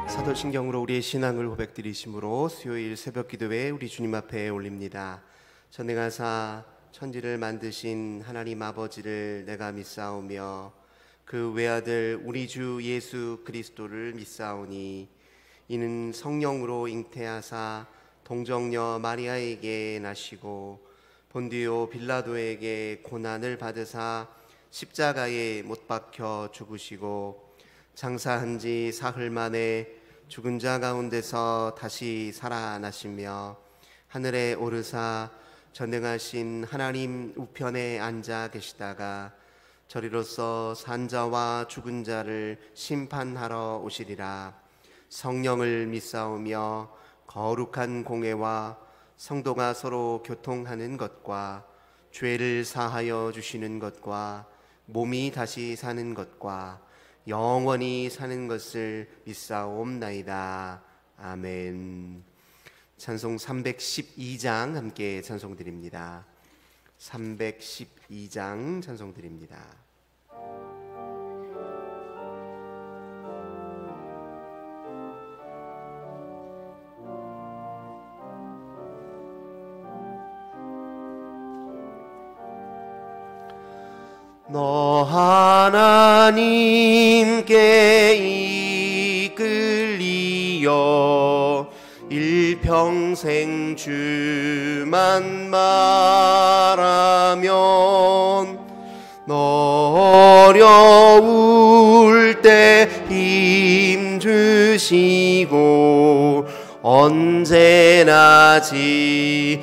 사도신경으로 우리의 신앙을 고백드리심으로 수요일 새벽 기도에 우리 주님 앞에 올립니다. 전능하사 천지를 만드신 하나님 아버지를 내가 믿사오며 그 외아들 우리 주 예수 그리스도를 믿사오니 이는 성령으로 잉태하사 동정녀 마리아에게 나시고 본디오 빌라도에게 고난을 받으사 십자가에 못 박혀 죽으시고 장사한 지 사흘 만에 죽은 자 가운데서 다시 살아나시며 하늘에 오르사 전능하신 하나님 우편에 앉아 계시다가 저리로서 산자와 죽은 자를 심판하러 오시리라. 성령을 믿사오며 거룩한 공회와 성도가 서로 교통하는 것과 죄를 사하여 주시는 것과 몸이 다시 사는 것과 영원히 사는 것을 믿사옵나이다. 아멘. 찬송 312장 함께 찬송드립니다. 312장 찬송드립니다. 너 하나님께 이끌리어 일평생 주만 말하면 너 어려울 때 힘 주시고 언제나 지켜주시리.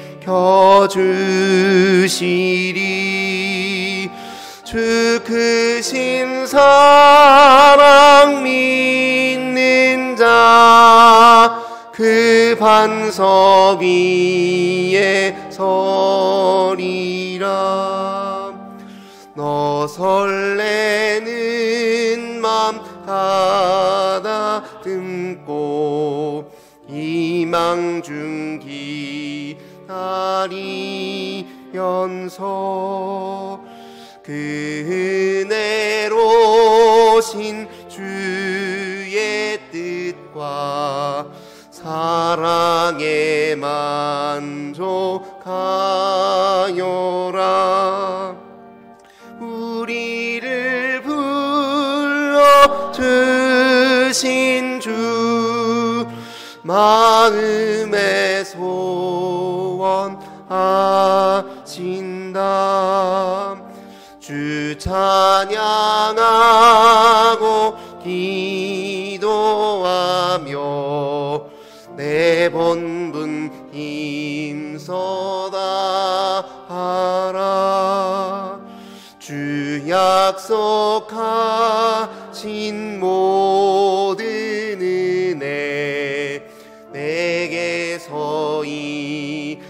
주 크신 사랑 믿는 자 그 반석 위에 서리라. 너 설레는 맘 가다듬고 희망 중 기다리면서 그 은혜로신 주의 뜻과 사랑에 만족하여라. 우리를 불러주신 주 마음에 소원하신다. 주 찬양하고 기도하며 내 본분 힘써다하라. 주 약속하신 모든 은혜 내게서 이루어지리라.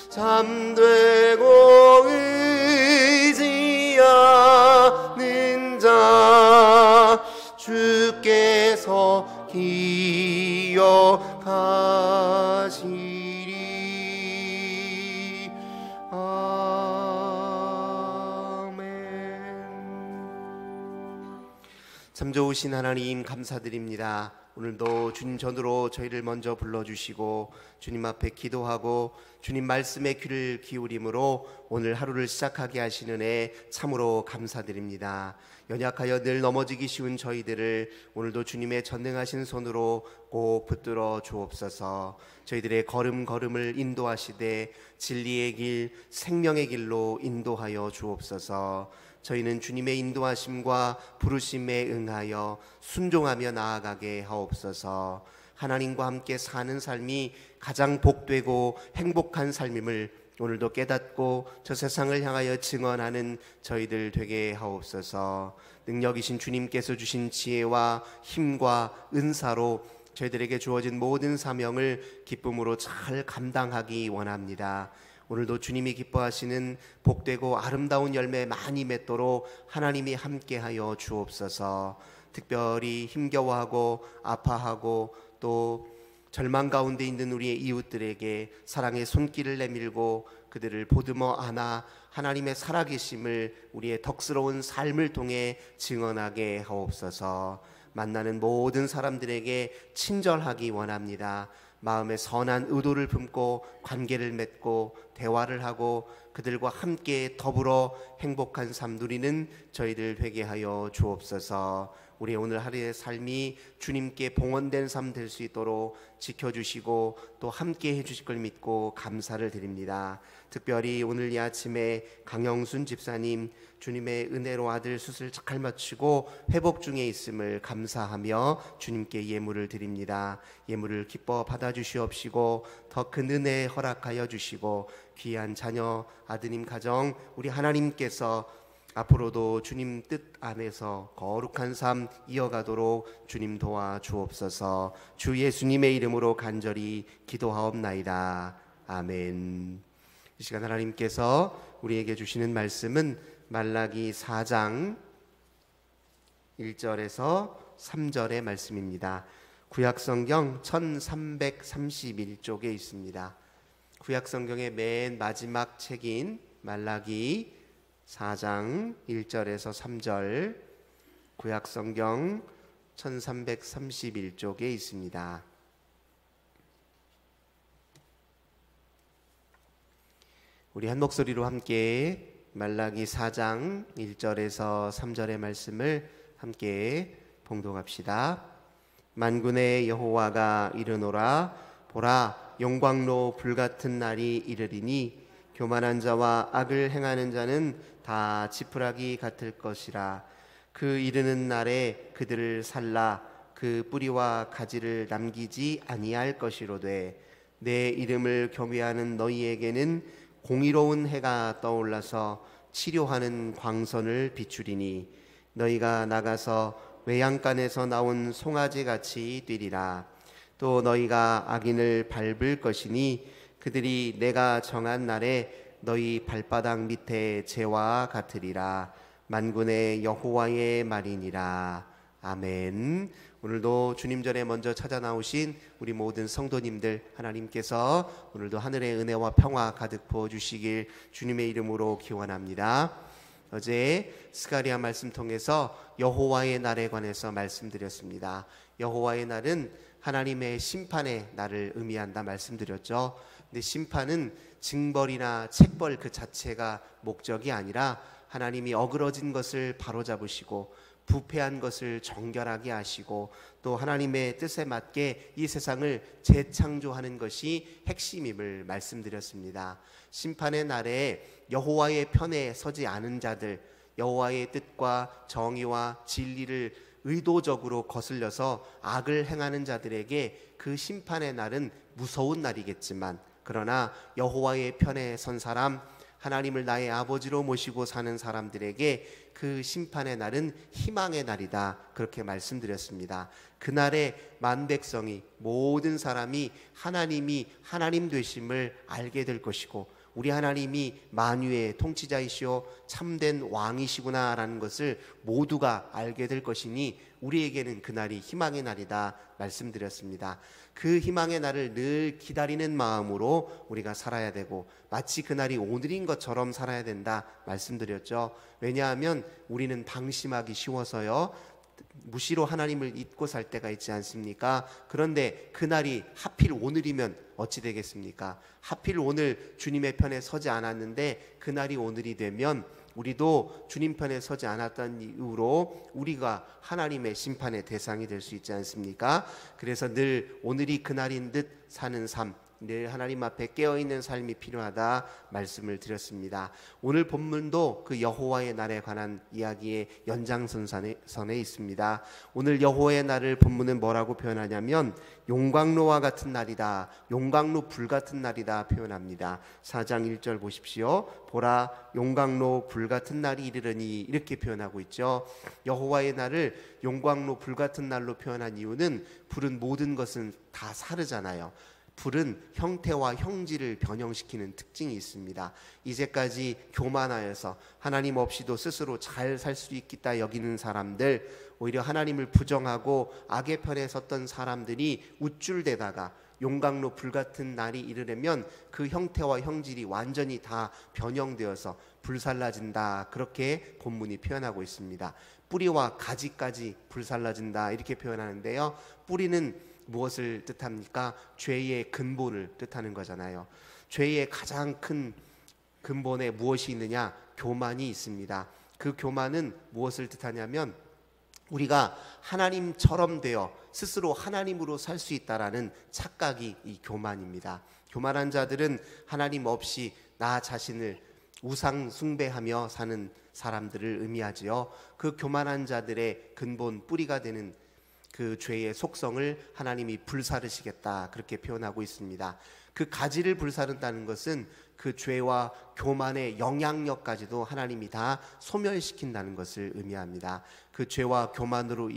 잠들고 의지하는 자 주께서 기억하시리. 아멘. 참 좋으신 하나님 감사드립니다. 오늘도 주님 전으로 저희를 먼저 불러주시고 주님 앞에 기도하고 주님 말씀에 귀를 기울임으로 오늘 하루를 시작하게 하시는 애 참으로 감사드립니다. 연약하여 늘 넘어지기 쉬운 저희들을 오늘도 주님의 전능하신 손으로 꼭 붙들어 주옵소서. 저희들의 걸음걸음을 인도하시되 진리의 길, 생명의 길로 인도하여 주옵소서. 저희는 주님의 인도하심과 부르심에 응하여 순종하며 나아가게 하옵소서. 하나님과 함께 사는 삶이 가장 복되고 행복한 삶임을 오늘도 깨닫고 저 세상을 향하여 증언하는 저희들 되게 하옵소서. 능력이신 주님께서 주신 지혜와 힘과 은사로 저희들에게 주어진 모든 사명을 기쁨으로 잘 감당하기 원합니다. 오늘도 주님이 기뻐하시는 복되고 아름다운 열매 많이 맺도록 하나님이 함께하여 주옵소서. 특별히 힘겨워하고 아파하고 또 절망 가운데 있는 우리의 이웃들에게 사랑의 손길을 내밀고 그들을 보듬어 안아 하나님의 살아계심을 우리의 덕스러운 삶을 통해 증언하게 하옵소서. 만나는 모든 사람들에게 친절하기 원합니다. 마음에 선한 의도를 품고 관계를 맺고 대화를 하고 그들과 함께 더불어 행복한 삶 누리는 저희들 되게 하여 주옵소서. 우리 오늘 하루의 삶이 주님께 봉헌된 삶 될 수 있도록 지켜주시고 또 함께 해주실 걸 믿고 감사를 드립니다. 특별히 오늘 이 아침에 강영순 집사님 주님의 은혜로 아들 수술 잘 마치고 회복 중에 있음을 감사하며 주님께 예물을 드립니다. 예물을 기뻐 받아주시옵시고 더 큰 은혜 허락하여 주시고 귀한 자녀 아드님 가정 우리 하나님께서 앞으로도 주님 뜻 안에서 거룩한 삶 이어가도록 주님 도와 주옵소서. 주 예수님의 이름으로 간절히 기도하옵나이다. 아멘. 이 시간 하나님께서 우리에게 주시는 말씀은 말라기 4장 1절에서 3절의 말씀입니다. 구약성경 1331쪽에 있습니다. 구약성경의 맨 마지막 책인 말라기 4장 1절에서 3절 구약성경 1331쪽에 있습니다. 우리 한 목소리로 함께 말라기 4장 1절에서 3절의 말씀을 함께 봉독합시다. 만군의 여호와가 이르노라. 보라, 영광로 불같은 날이 이르리니 교만한 자와 악을 행하는 자는 다 지푸라기 같을 것이라. 그 이르는 날에 그들을 살라 그 뿌리와 가지를 남기지 아니할 것이로되 내 이름을 경외하는 너희에게는 공의로운 해가 떠올라서 치료하는 광선을 비추리니 너희가 나가서 외양간에서 나온 송아지같이 뛰리라. 또 너희가 악인을 밟을 것이니 그들이 내가 정한 날에 너희 발바닥 밑에 재와 같으리라. 만군의 여호와의 말이니라. 아멘. 오늘도 주님 전에 먼저 찾아 나오신 우리 모든 성도님들 하나님께서 오늘도 하늘의 은혜와 평화 가득 부어주시길 주님의 이름으로 기원합니다. 어제 스가랴 말씀 통해서 여호와의 날에 관해서 말씀드렸습니다. 여호와의 날은 하나님의 심판의 날을 의미한다 말씀드렸죠. 근데 심판은 징벌이나 책벌 그 자체가 목적이 아니라 하나님이 어그러진 것을 바로잡으시고 부패한 것을 정결하게 하시고 또 하나님의 뜻에 맞게 이 세상을 재창조하는 것이 핵심임을 말씀드렸습니다. 심판의 날에 여호와의 편에 서지 않은 자들, 여호와의 뜻과 정의와 진리를 의도적으로 거슬려서 악을 행하는 자들에게 그 심판의 날은 무서운 날이겠지만 그러나 여호와의 편에 선 사람, 하나님을 나의 아버지로 모시고 사는 사람들에게 그 심판의 날은 희망의 날이다. 그렇게 말씀드렸습니다. 그날에 만백성이 모든 사람이 하나님이 하나님 되심을 알게 될 것이고 우리 하나님이 만유의 통치자이시오 참된 왕이시구나라는 것을 모두가 알게 될 것이니 우리에게는 그날이 희망의 날이다 말씀드렸습니다. 그 희망의 날을 늘 기다리는 마음으로 우리가 살아야 되고 마치 그날이 오늘인 것처럼 살아야 된다 말씀드렸죠. 왜냐하면 우리는 방심하기 쉬워서요. 무시로 하나님을 잊고 살 때가 있지 않습니까? 그런데 그날이 하필 오늘이면 어찌 되겠습니까? 하필 오늘 주님의 편에 서지 않았는데 그날이 오늘이 되면 우리도 주님 편에 서지 않았다는 이유로 우리가 하나님의 심판의 대상이 될 수 있지 않습니까? 그래서 늘 오늘이 그날인 듯 사는 삶, 늘 하나님 앞에 깨어있는 삶이 필요하다 말씀을 드렸습니다. 오늘 본문도 그 여호와의 날에 관한 이야기의 연장선상에 있습니다. 오늘 여호와의 날을 본문은 뭐라고 표현하냐면 용광로와 같은 날이다, 용광로 불같은 날이다 표현합니다. 4장 1절 보십시오. 보라, 용광로 불같은 날이 이르르니 이렇게 표현하고 있죠. 여호와의 날을 용광로 불같은 날로 표현한 이유는 불은 모든 것은 다 사르잖아요. 불은 형태와 형질을 변형시키는 특징이 있습니다. 이제까지 교만하여서 하나님 없이도 스스로 잘 살 수 있겠다 여기는 사람들, 오히려 하나님을 부정하고 악의 편에 섰던 사람들이 우쭐대다가 용광로 불같은 날이 이르려면 그 형태와 형질이 완전히 다 변형되어서 불살라진다, 그렇게 본문이 표현하고 있습니다. 뿌리와 가지까지 불살라진다 이렇게 표현하는데요, 뿌리는 무엇을 뜻합니까? 죄의 근본을 뜻하는 거잖아요. 죄의 가장 큰 근본에 무엇이 있느냐? 교만이 있습니다. 그 교만은 무엇을 뜻하냐면 우리가 하나님처럼 되어 스스로 하나님으로 살 수 있다라는 착각이 이 교만입니다. 교만한 자들은 하나님 없이 나 자신을 우상 숭배하며 사는 사람들을 의미하지요. 그 교만한 자들의 근본 뿌리가 되는 그 죄의 속성을 하나님이 불사르시겠다, 그렇게 표현하고 있습니다. 그 가지를 불사른다는 것은 그 죄와 교만의 영향력까지도 하나님이 다 소멸시킨다는 것을 의미합니다. 그 죄와 교만으로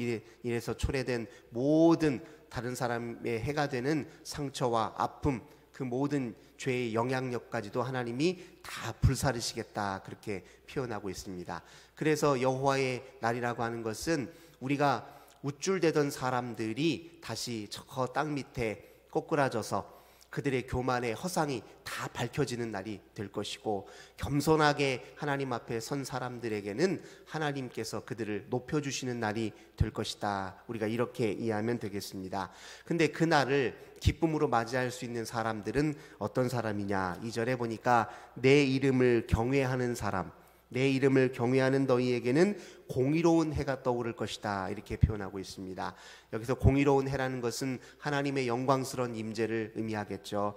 인해서 초래된 모든 다른 사람의 해가 되는 상처와 아픔, 그 모든 죄의 영향력까지도 하나님이 다 불사르시겠다, 그렇게 표현하고 있습니다. 그래서 여호와의 날이라고 하는 것은 우리가 우쭐대던 사람들이 다시 저 땅 밑에 꼬꾸라져서 그들의 교만의 허상이 다 밝혀지는 날이 될 것이고, 겸손하게 하나님 앞에 선 사람들에게는 하나님께서 그들을 높여주시는 날이 될 것이다, 우리가 이렇게 이해하면 되겠습니다. 근데 그 날을 기쁨으로 맞이할 수 있는 사람들은 어떤 사람이냐? 2절에 보니까 내 이름을 경외하는 사람, 내 이름을 경외하는 너희에게는 공의로운 해가 떠오를 것이다, 이렇게 표현하고 있습니다. 여기서 공의로운 해라는 것은 하나님의 영광스러운 임재를 의미하겠죠.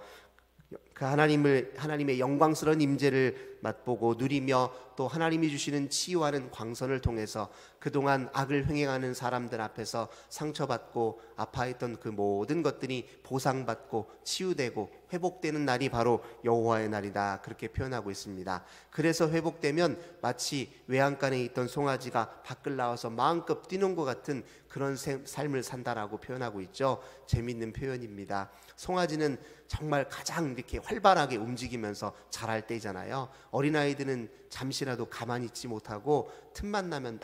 그 하나님의 영광스러운 임재를 맛보고 누리며 또 하나님이 주시는 치유하는 광선을 통해서 그동안 악을 횡행하는 사람들 앞에서 상처받고 아파했던 그 모든 것들이 보상받고 치유되고 회복되는 날이 바로 여호와의 날이다, 그렇게 표현하고 있습니다. 그래서 회복되면 마치 외양간에 있던 송아지가 밖을 나와서 마음껏 뛰는 것 같은 그런 삶을 산다라고 표현하고 있죠. 재밌는 표현입니다. 송아지는 정말 가장 이렇게 활발하게 움직이면서 자랄 때잖아요. 어린아이들은 잠시라도 가만히 있지 못하고 틈만 나면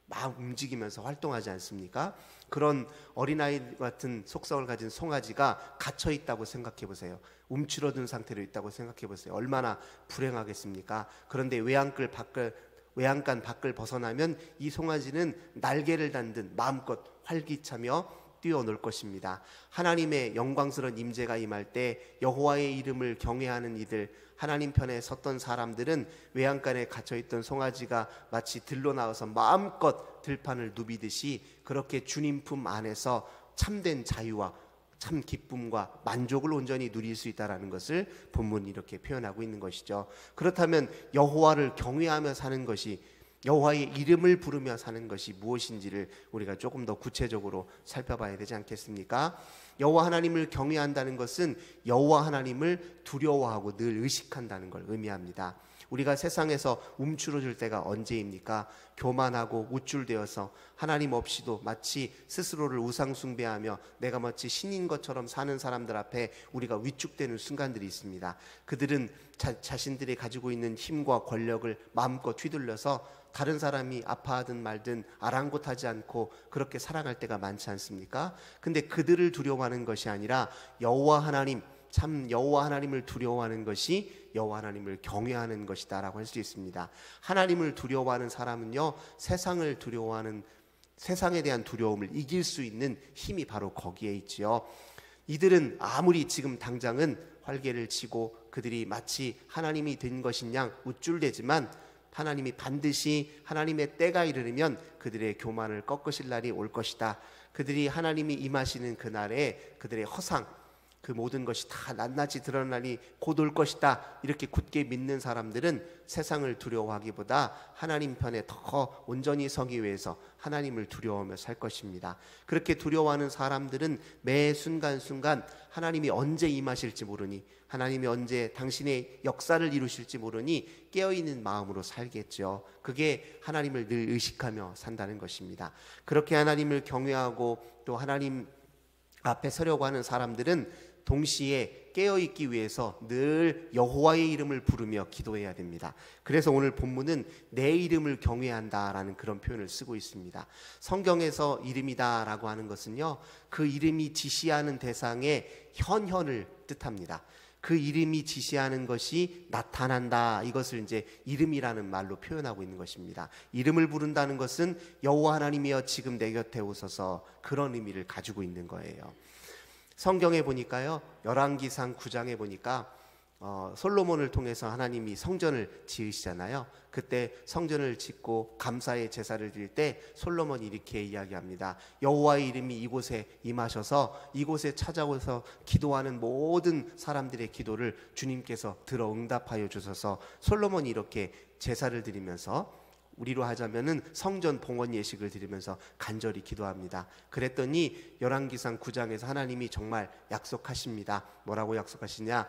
막 움직이면서 활동하지 않습니까? 그런 어린아이 같은 속성을 가진 송아지가 갇혀 있다고 생각해 보세요. 움츠러든 상태로 있다고 생각해 보세요. 얼마나 불행하겠습니까? 그런데 외양간 밖을 벗어나면 이 송아지는 날개를 단 듯 마음껏 활기차며 뛰어놀 것입니다. 하나님의 영광스러운 임재가 임할 때 여호와의 이름을 경외하는 이들, 하나님 편에 섰던 사람들은 외양간에 갇혀있던 송아지가 마치 들로 나와서 마음껏 들판을 누비듯이 그렇게 주님 품 안에서 참된 자유와 참 기쁨과 만족을 온전히 누릴 수 있다는 것을 본문이 이렇게 표현하고 있는 것이죠. 그렇다면 여호와를 경외하며 사는 것이, 여호와의 이름을 부르며 사는 것이 무엇인지를 우리가 조금 더 구체적으로 살펴봐야 되지 않겠습니까? 여호와 하나님을 경외한다는 것은 여호와 하나님을 두려워하고 늘 의식한다는 걸 의미합니다. 우리가 세상에서 움츠러질 때가 언제입니까? 교만하고 우쭐대어서 하나님 없이도 마치 스스로를 우상 숭배하며 내가 마치 신인 것처럼 사는 사람들 앞에 우리가 위축되는 순간들이 있습니다. 그들은 자신들이 가지고 있는 힘과 권력을 마음껏 휘둘러서 다른 사람이 아파하든 말든 아랑곳하지 않고 그렇게 살아갈 때가 많지 않습니까? 근데 그들을 두려워하는 것이 아니라 여호와 하나님, 참 여호와 하나님을 두려워하는 것이 여호와 하나님을 경외하는 것이다 라고 할 수 있습니다. 하나님을 두려워하는 사람은요, 세상을 두려워하는, 세상에 대한 두려움을 이길 수 있는 힘이 바로 거기에 있지요. 이들은 아무리 지금 당장은 활개를 치고 그들이 마치 하나님이 된 것인 양 우쭐대지만 하나님이 반드시 하나님의 때가 이르면 그들의 교만을 꺾으실 날이 올 것이다. 그들이 하나님이 임하시는 그날에 그들의 허상, 그 모든 것이 다 낱낱이 드러나니 곧 올 것이다, 이렇게 굳게 믿는 사람들은 세상을 두려워하기보다 하나님 편에 더 온전히 서기 위해서 하나님을 두려워하며 살 것입니다. 그렇게 두려워하는 사람들은 매 순간순간 하나님이 언제 임하실지 모르니, 하나님이 언제 당신의 역사를 이루실지 모르니 깨어있는 마음으로 살겠죠. 그게 하나님을 늘 의식하며 산다는 것입니다. 그렇게 하나님을 경외하고 또 하나님 앞에 서려고 하는 사람들은 동시에 깨어있기 위해서 늘 여호와의 이름을 부르며 기도해야 됩니다. 그래서 오늘 본문은 내 이름을 경외한다라는 그런 표현을 쓰고 있습니다. 성경에서 이름이다라고 하는 것은요, 그 이름이 지시하는 대상의 현현을 뜻합니다. 그 이름이 지시하는 것이 나타난다, 이것을 이제 이름이라는 말로 표현하고 있는 것입니다. 이름을 부른다는 것은 여호와 하나님이여 지금 내 곁에 오소서, 그런 의미를 가지고 있는 거예요. 성경에 보니까요, 열왕기상 9장에 보니까 솔로몬을 통해서 하나님이 성전을 지으시잖아요. 그때 성전을 짓고 감사의 제사를 드릴 때 솔로몬이 이렇게 이야기합니다. 여호와의 이름이 이곳에 임하셔서 이곳에 찾아오서 기도하는 모든 사람들의 기도를 주님께서 들어 응답하여 주셔서, 솔로몬이 이렇게 제사를 드리면서, 우리로 하자면은 성전 봉헌 예식을 드리면서 간절히 기도합니다. 그랬더니 열왕기상 9장에서 하나님이 정말 약속하십니다. 뭐라고 약속하시냐?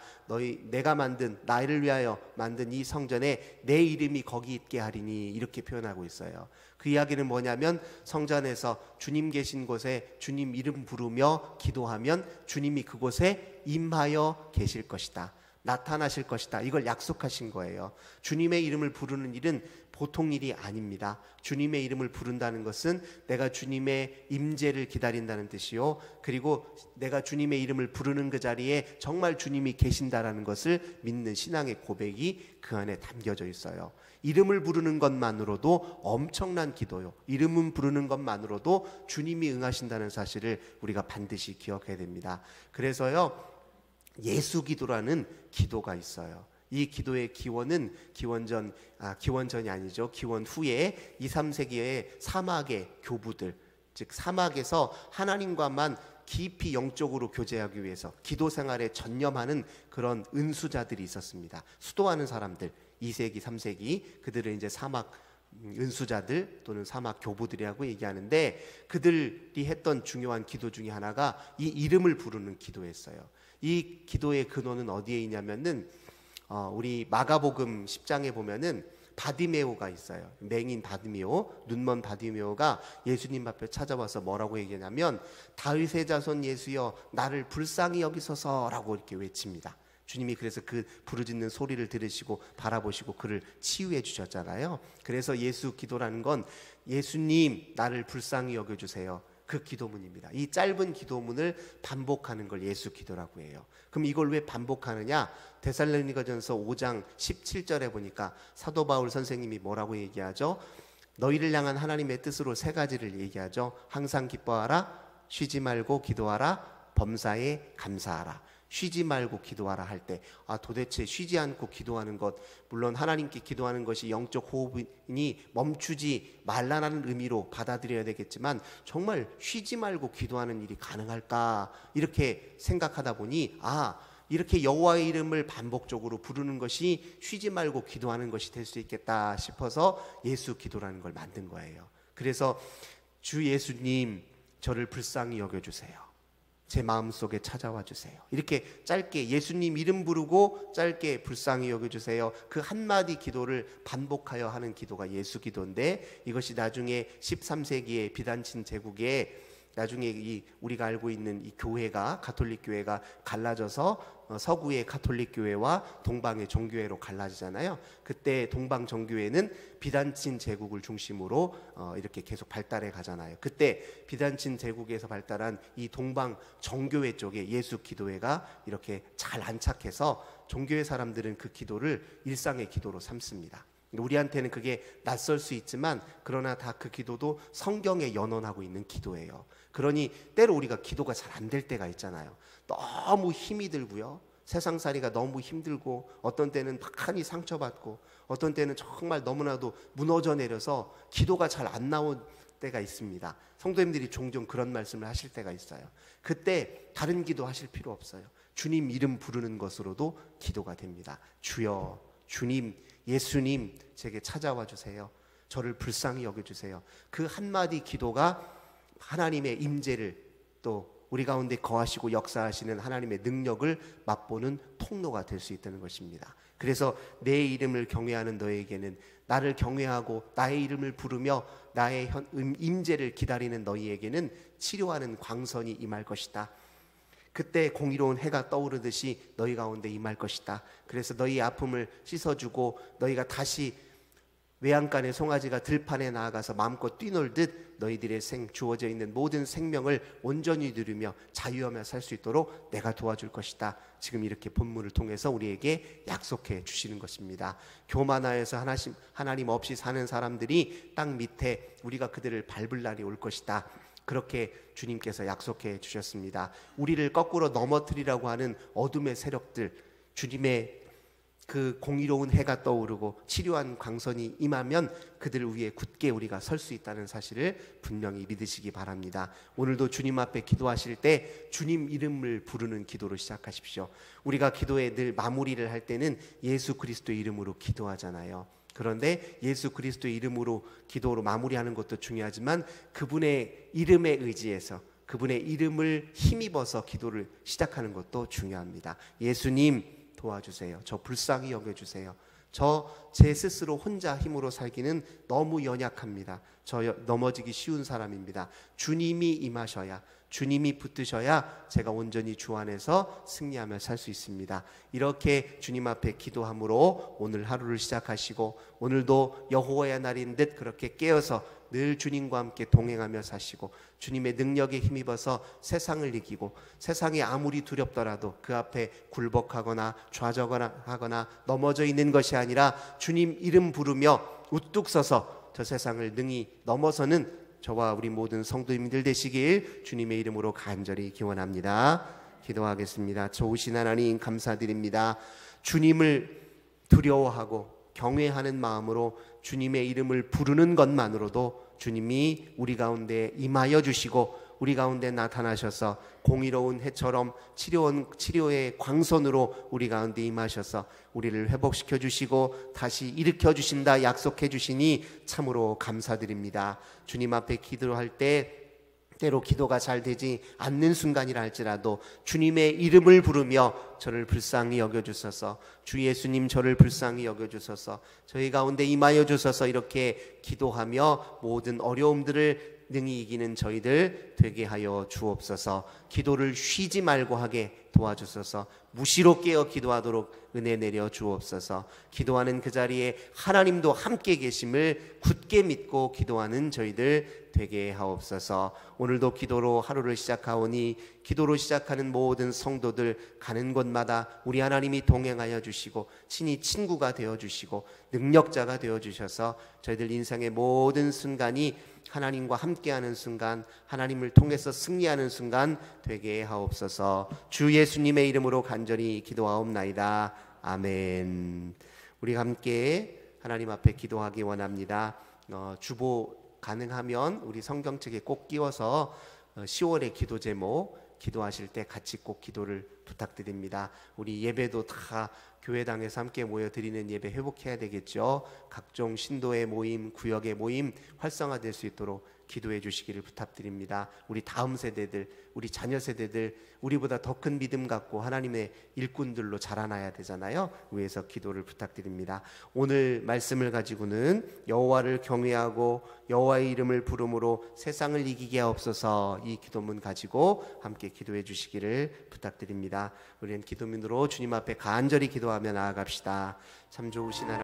내가 만든, 나를 위하여 만든 이 성전에 내 이름이 거기 있게 하리니, 이렇게 표현하고 있어요. 그 이야기는 뭐냐면, 성전에서 주님 계신 곳에 주님 이름 부르며 기도하면 주님이 그곳에 임하여 계실 것이다, 나타나실 것이다, 이걸 약속하신 거예요. 주님의 이름을 부르는 일은 보통 일이 아닙니다. 주님의 이름을 부른다는 것은 내가 주님의 임재를 기다린다는 뜻이요, 그리고 내가 주님의 이름을 부르는 그 자리에 정말 주님이 계신다라는 것을 믿는 신앙의 고백이 그 안에 담겨져 있어요. 이름을 부르는 것만으로도 엄청난 기도요, 이름은 부르는 것만으로도 주님이 응하신다는 사실을 우리가 반드시 기억해야 됩니다. 그래서요, 예수 기도라는 기도가 있어요. 이 기도의 기원은 기원전이 아니죠. 기원 후에 2, 3세기의 사막의 교부들, 즉 사막에서 하나님과만 깊이 영적으로 교제하기 위해서 기도 생활에 전념하는 그런 은수자들이 있었습니다. 수도하는 사람들, 2세기, 3세기, 그들을 이제 사막 은수자들 또는 사막 교부들이라고 얘기하는데, 그들이 했던 중요한 기도 중에 하나가 이 이름을 부르는 기도였어요. 이 기도의 근원은 어디에 있냐면은 우리 마가복음 10장에 보면은 바디메오가 있어요. 맹인 바디메오, 눈먼 바디메오가 예수님 앞에 찾아와서 뭐라고 얘기하냐면, 다윗의 자손 예수여 나를 불쌍히 여기소서라고 이렇게 외칩니다. 주님이 그래서 그 부르짖는 소리를 들으시고 바라보시고 그를 치유해 주셨잖아요. 그래서 예수 기도라는 건 예수님 나를 불쌍히 여겨주세요, 그 기도문입니다. 이 짧은 기도문을 반복하는 걸 예수 기도라고 해요. 그럼 이걸 왜 반복하느냐? 데살로니가전서 5장 17절에 보니까 사도 바울 선생님이 뭐라고 얘기하죠? 너희를 향한 하나님의 뜻으로 세 가지를 얘기하죠. 항상 기뻐하라, 쉬지 말고 기도하라, 범사에 감사하라. 쉬지 말고 기도하라 할 때, 도대체 쉬지 않고 기도하는 것, 물론 하나님께 기도하는 것이 영적 호흡이니 멈추지 말라는 의미로 받아들여야 되겠지만, 정말 쉬지 말고 기도하는 일이 가능할까, 이렇게 생각하다 보니 이렇게 여호와의 이름을 반복적으로 부르는 것이 쉬지 말고 기도하는 것이 될 수 있겠다 싶어서 예수 기도라는 걸 만든 거예요. 그래서 주 예수님 저를 불쌍히 여겨주세요, 제 마음속에 찾아와 주세요, 이렇게 짧게 예수님 이름 부르고 짧게 불쌍히 여겨주세요, 그 한마디 기도를 반복하여 하는 기도가 예수 기도인데, 이것이 나중에 13세기의 비단친 제국에 나중에 우리가 알고 있는 이 교회가, 가톨릭 교회가 갈라져서 서구의 가톨릭 교회와 동방의 정교회로 갈라지잖아요. 그때 동방 정교회는 비단친 제국을 중심으로 이렇게 계속 발달해 가잖아요. 그때 비단친 제국에서 발달한 이 동방 정교회 쪽에 예수 기도회가 이렇게 잘 안착해서 정교회 사람들은 그 기도를 일상의 기도로 삼습니다. 우리한테는 그게 낯설 수 있지만, 그러나 다 그 기도도 성경에 연원하고 있는 기도예요. 그러니 때로 우리가 기도가 잘 안 될 때가 있잖아요. 너무 힘이 들고요, 세상살이가 너무 힘들고, 어떤 때는 많이 상처받고, 어떤 때는 정말 너무나도 무너져 내려서 기도가 잘 안 나온 때가 있습니다. 성도님들이 종종 그런 말씀을 하실 때가 있어요. 그때 다른 기도 하실 필요 없어요. 주님 이름 부르는 것으로도 기도가 됩니다. 주여, 주님, 예수님 제게 찾아와 주세요, 저를 불쌍히 여겨주세요. 그 한마디 기도가 하나님의 임재를, 또 우리 가운데 거하시고 역사하시는 하나님의 능력을 맛보는 통로가 될 수 있다는 것입니다. 그래서 내 이름을 경외하는 너에게는, 나를 경외하고 나의 이름을 부르며 나의 임재를 기다리는 너희에게는 치료하는 광선이 임할 것이다. 그때 공의로운 해가 떠오르듯이 너희 가운데 임할 것이다. 그래서 너희의 아픔을 씻어주고 너희가 다시 외양간의 송아지가 들판에 나아가서 마음껏 뛰놀듯 너희들의 주어져 있는 모든 생명을 온전히 누리며 자유하며 살 수 있도록 내가 도와줄 것이다. 지금 이렇게 본문을 통해서 우리에게 약속해 주시는 것입니다. 교만하여서 하나님 없이 사는 사람들이 땅 밑에 우리가 그들을 밟을 날이 올 것이다. 그렇게 주님께서 약속해 주셨습니다. 우리를 거꾸로 넘어뜨리라고 하는 어둠의 세력들, 주님의 그 공의로운 해가 떠오르고 치료한 광선이 임하면 그들 위에 굳게 우리가 설 수 있다는 사실을 분명히 믿으시기 바랍니다. 오늘도 주님 앞에 기도하실 때 주님 이름을 부르는 기도로 시작하십시오. 우리가 기도에 늘 마무리를 할 때는 예수 그리스도의 이름으로 기도하잖아요. 그런데 예수 그리스도의 이름으로 기도로 마무리하는 것도 중요하지만 그분의 이름에 의지해서 그분의 이름을 힘입어서 기도를 시작하는 것도 중요합니다. 예수님 도와주세요. 저 불쌍히 여겨주세요. 저 제 스스로 혼자 힘으로 살기는 너무 연약합니다. 저 넘어지기 쉬운 사람입니다. 주님이 임하셔야, 주님이 붙드셔야 제가 온전히 주 안에서 승리하며 살 수 있습니다. 이렇게 주님 앞에 기도함으로 오늘 하루를 시작하시고 오늘도 여호와의 날인 듯 그렇게 깨어서 늘 주님과 함께 동행하며 사시고 주님의 능력에 힘입어서 세상을 이기고 세상이 아무리 두렵더라도 그 앞에 굴복하거나 좌절하거나 넘어져 있는 것이 아니라 주님 이름 부르며 우뚝 서서 저 세상을 능히 넘어서는 저와 우리 모든 성도님들 되시길 주님의 이름으로 간절히 기원합니다. 기도하겠습니다. 좋으신 하나님 감사드립니다. 주님을 두려워하고 경외하는 마음으로 주님의 이름을 부르는 것만으로도 주님이 우리 가운데 임하여 주시고 우리 가운데 나타나셔서 공의로운 해처럼 치료의 광선으로 우리 가운데 임하셔서 우리를 회복시켜 주시고 다시 일으켜 주신다 약속해 주시니 참으로 감사드립니다. 주님 앞에 기도할 때 때로 기도가 잘 되지 않는 순간이라 할지라도 주님의 이름을 부르며 저를 불쌍히 여겨주소서, 주 예수님 저를 불쌍히 여겨주소서, 저희 가운데 임하여 주소서 이렇게 기도하며 모든 어려움들을 능히 이기는 저희들 되게 하여 주옵소서. 기도를 쉬지 말고 하게 도와주소서. 무시로 깨어 기도하도록 은혜 내려 주옵소서. 기도하는 그 자리에 하나님도 함께 계심을 굳게 믿고 기도하는 저희들 되게 하옵소서. 오늘도 기도로 하루를 시작하오니 기도로 시작하는 모든 성도들 가는 곳마다 우리 하나님이 동행하여 주시고 친히 친구가 되어 주시고 능력자가 되어 주셔서 저희들 인생의 모든 순간이 하나님과 함께하는 순간, 하나님을 통해서 승리하는 순간 되게 하옵소서. 주 예수님의 이름으로 간절히 기도하옵나이다. 아멘. 우리 함께 하나님 앞에 기도하기 원합니다. 주보 가능하면 우리 성경책에 꼭 끼워서 10월의 기도 제목 기도하실 때 같이 꼭 기도를 부탁드립니다. 우리 예배도 다 교회당에서 함께 모여 드리는 예배 회복해야 되겠죠. 각종 신도의 모임, 구역의 모임 활성화될 수 있도록 기도해 주시기를 부탁드립니다. 우리 다음 세대들, 우리 자녀 세대들 우리보다 더 큰 믿음 갖고 하나님의 일꾼들로 자라나야 되잖아요. 위해서 기도를 부탁드립니다. 오늘 말씀을 가지고는 여호와를 경외하고 여호와의 이름을 부름으로 세상을 이기게 하옵소서, 이 기도문 가지고 함께 기도해 주시기를 부탁드립니다. 우리는 기도문으로 주님 앞에 간절히 기도하며 나아갑시다. 참 좋으신 하나님,